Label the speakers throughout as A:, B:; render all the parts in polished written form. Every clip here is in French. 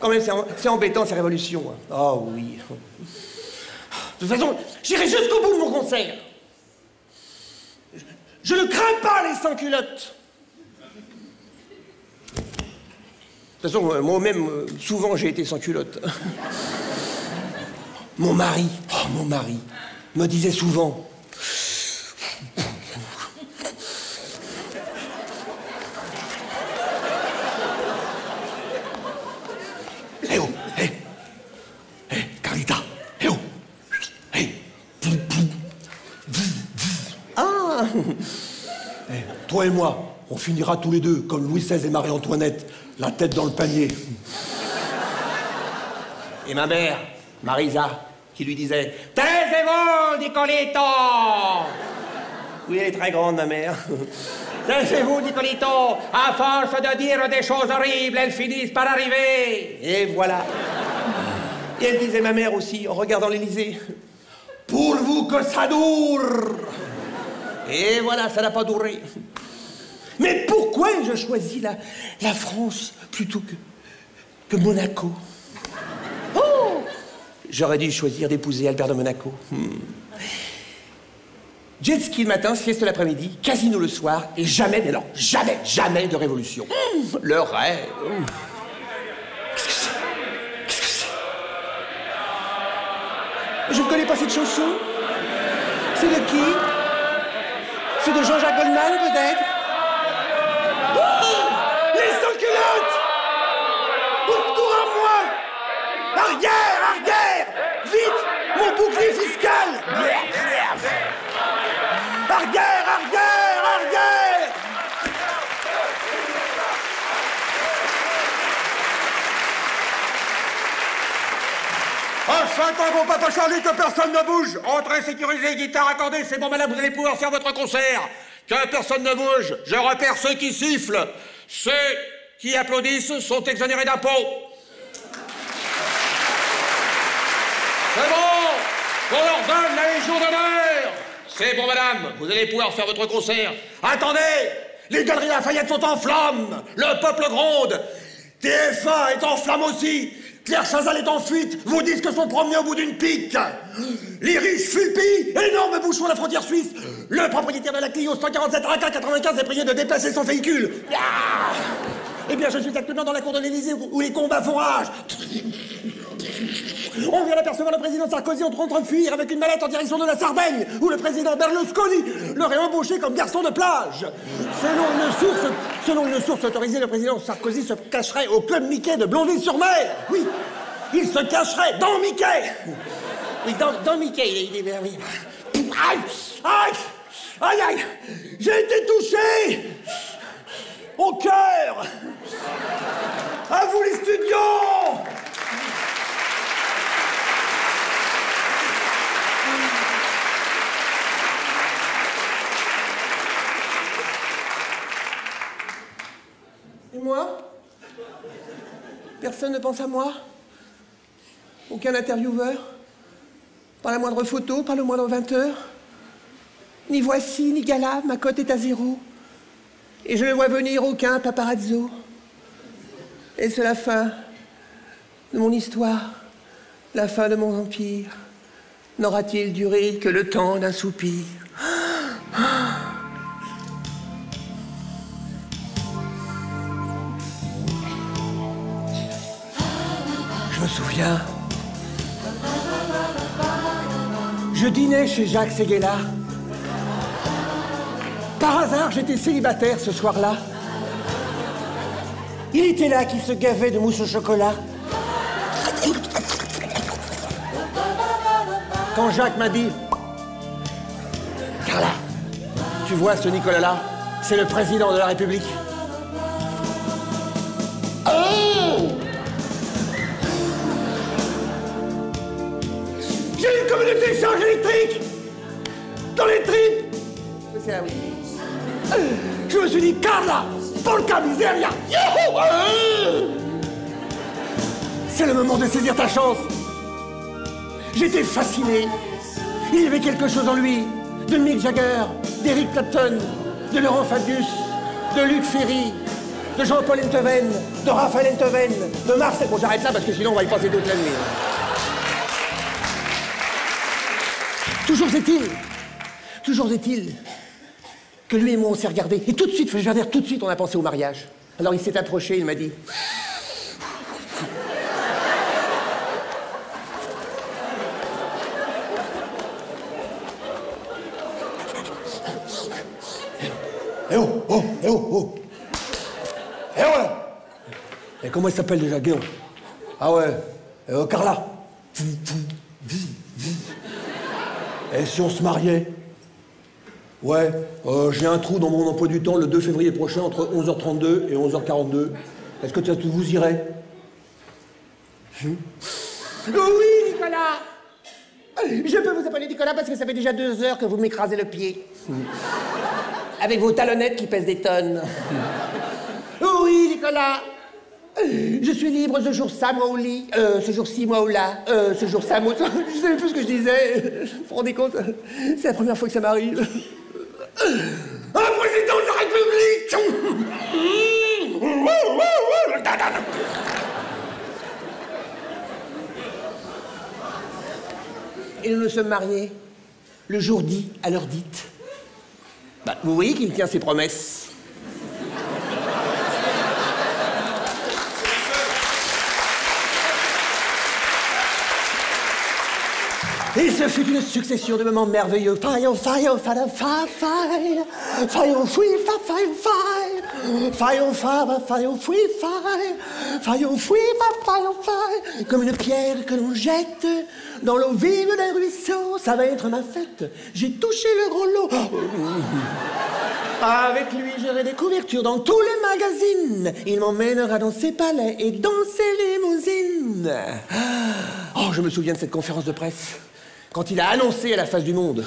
A: Quand même, c'est embêtant, ces révolutions. Hein. Oh oui. De toute façon, j'irai jusqu'au bout de mon concert. Je ne crains pas les sans-culottes. De toute façon, moi-même, souvent, j'ai été sans culotte. Mon mari, me disait souvent... Eh oh, Carlita, eh oh, Ah toi et moi, on finira tous les deux, comme Louis XVI et Marie-Antoinette, la tête dans le panier. Et ma mère, Marisa, qui lui disait « Taisez-vous, Nicolito !» Oui, elle est très grande, ma mère. « Taisez-vous, Nicolito, à force de dire des choses horribles, elles finissent par arriver !» Et voilà. Et elle disait, ma mère aussi, en regardant l'Élysée, « Pourvu que ça dure !» Et voilà, ça n'a pas duré. Mais pourquoi ai-je choisi la France plutôt que Monaco? Oh! J'aurais dû choisir d'épouser Albert de Monaco. Jet ski le matin, sieste l'après-midi, casino le soir, et jamais, mais non, jamais de révolution. Le rêve. Qu'est-ce que c'est? Qu'est-ce que c'est? Je ne connais pas cette chanson. C'est de qui? C'est de Jean-Jacques Goldman, peut-être? Oh! Les sans-culottes! Au secours à moi! Arrière, arrière! Vite! Mon bouclier fiscal! Arrière, arrière, arrière!
B: Enfin, tant bon papa Charlie, que personne ne bouge! Entrez, sécurisez, guitare, accordée, c'est bon madame, vous allez pouvoir faire votre concert! Que personne ne bouge! Je repère ceux qui sifflent! Ceux qui applaudissent sont exonérés d'impôts! C'est bon! On leur donne la Légion d'honneur! C'est bon madame, vous allez pouvoir faire votre concert! Attendez! Les galeries Lafayette sont en flammes! Le peuple gronde! TF1 est en flamme aussi! Claire Chazal est en fuite, vos disques sont promenés au bout d'une pique. Les riches fulpillent, énorme bouchon à la frontière suisse. Le propriétaire de la Clio 147 AK95 est prié de déplacer son véhicule. Ah! Eh bien, je suis actuellement dans la cour de l'Élysée où les combats font rage. On vient d'apercevoir le président Sarkozy en train de fuir avec une mallette en direction de la Sardaigne, où le président Berlusconi l'aurait embauché comme garçon de plage. Selon une source autorisée, le président Sarkozy se cacherait au club Mickey de Blonville-sur-Mer. Oui, il se cacherait dans Mickey. Oui, dans Mickey, il est... Oui. Aïe, aïe, aïe, aïe, j'ai été touché au cœur. À vous les studios. Et moi? Personne ne pense à moi? Aucun intervieweur? Pas la moindre photo, pas le moindre 20 heures? Ni Voici, ni Gala, ma cote est à 0. Et je ne vois venir aucun paparazzo. Et c'est la fin de mon histoire, la fin de mon empire. N'aura-t-il duré que le temps d'un soupir? Je me souviens, je dînais chez Jacques Séguéla. Par hasard, j'étais célibataire ce soir-là. Il était là qui se gavait de mousse au chocolat. Quand Jacques m'a dit « Carla, tu vois ce Nicolas-là, c'est le président de la République. » J'ai une communauté charge électrique dans les tripes. C'est là, oui. Je me suis dit, Carla, porca miseria. C'est le moment de saisir ta chance. J'étais fasciné. Il y avait quelque chose en lui, de Mick Jagger, d'Eric Clapton, de Laurent Fabius, de Luc Ferry,
A: de Jean-Paul Enthoven, de Raphaël Enthoven, de Marcel... Bon, j'arrête là parce que sinon on va y passer toute la nuit. Toujours est-il que lui et moi on s'est regardés. Et tout de suite, je veux dire tout de suite, on a pensé au mariage. Alors il s'est approché, il m'a dit... Eh oh, oh, eh oh, oh. Eh oh là. Et comment elle s'appelle déjà, Guéon? Ah ouais, Carla. Et si on se mariait? Ouais, j'ai un trou dans mon emploi du temps le 2 février prochain entre 11h32 et 11h42. Est-ce que vous irez? Oui, Nicolas. Je peux vous appeler Nicolas parce que ça fait déjà 2 heures que vous m'écrasez le pied. Avec vos talonnettes qui pèsent des tonnes. Oui, Nicolas. Je suis libre ce jour-ça, moi au lit. Ce jour-ci, moi au là. Ce jour-ça, moi... Je savais plus ce que je disais. Vous vous rendez compte? C'est la première fois que ça m'arrive. Un président de la République! Et nous nous sommes mariés le jour dit, à l'heure dite. Bah, vous voyez qu'il tient ses promesses. Et ce fut une succession de moments merveilleux. Fire, fire, fire, fire, fire. Fire, free, fire, fire, fire. Fire, fire, fire, free, fire. Fire, free, fire, fire. Comme une pierre que l'on jette dans l'eau vive d'un ruisseau. Ça va être ma fête. J'ai touché le gros lot. Avec lui, j'aurai des couvertures dans tous les magazines. Il m'emmènera dans ses palais et dans ses limousines. Oh, je me souviens de cette conférence de presse. Quand il a annoncé à la face du monde.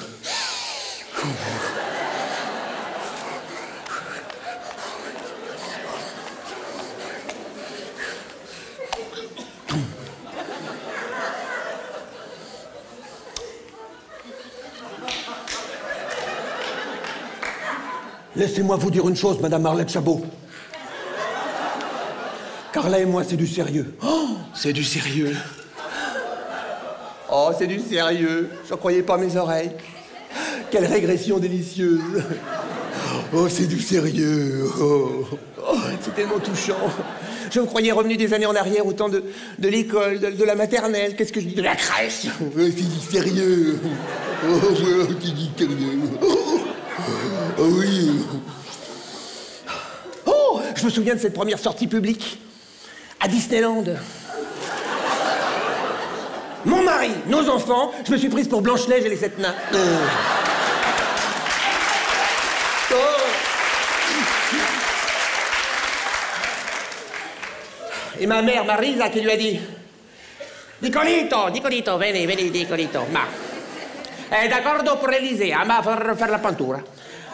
A: Laissez-moi vous dire une chose, Madame Arlette Chabot. Carla et moi, c'est du sérieux. Oh, c'est du sérieux. Oh, c'est du sérieux. Je croyais pas mes oreilles. Quelle régression délicieuse. Oh, c'est du sérieux. Oh, c'est tellement touchant. Je me croyais revenu des années en arrière, au temps de l'école, de la maternelle. Qu'est-ce que je dis? De la crèche. Oh, c'est du sérieux. Oh, c'est du sérieux. Oh, oui. Oh, je me souviens de cette première sortie publique à Disneyland. Mon mari, nos enfants, je me suis prise pour Blanche-Neige et les 7 nains. Oh. Et ma mère, Marisa, qui lui a dit... Nicolito, Nicolito, vieni, vieni, Nicolito. Ma è d'accordo per l'Elysée, ma per la peintura.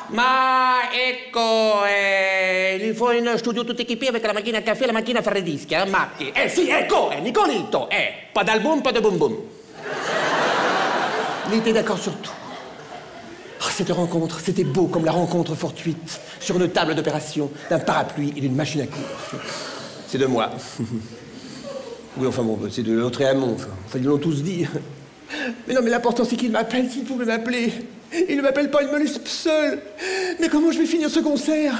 A: Ma ecco, il faut un studio tutto équipé avec la macchina à café e la macchina a fare dischi, Macchi. Sì, ecco, Nicolito, pas d'album, pas de boum boum. Il était d'accord sur tout. Oh, cette rencontre, c'était beau comme la rencontre fortuite sur une table d'opération d'un parapluie et d'une machine à coudre. C'est de moi. Oui, enfin bon, c'est de l'autre et Hamon, enfin, ils l'ont tous dit. Mais non, mais l'important, c'est qu'il m'appelle, s'il pouvait m'appeler. Il ne m'appelle pas, il me laisse seul. Mais comment je vais finir ce concert?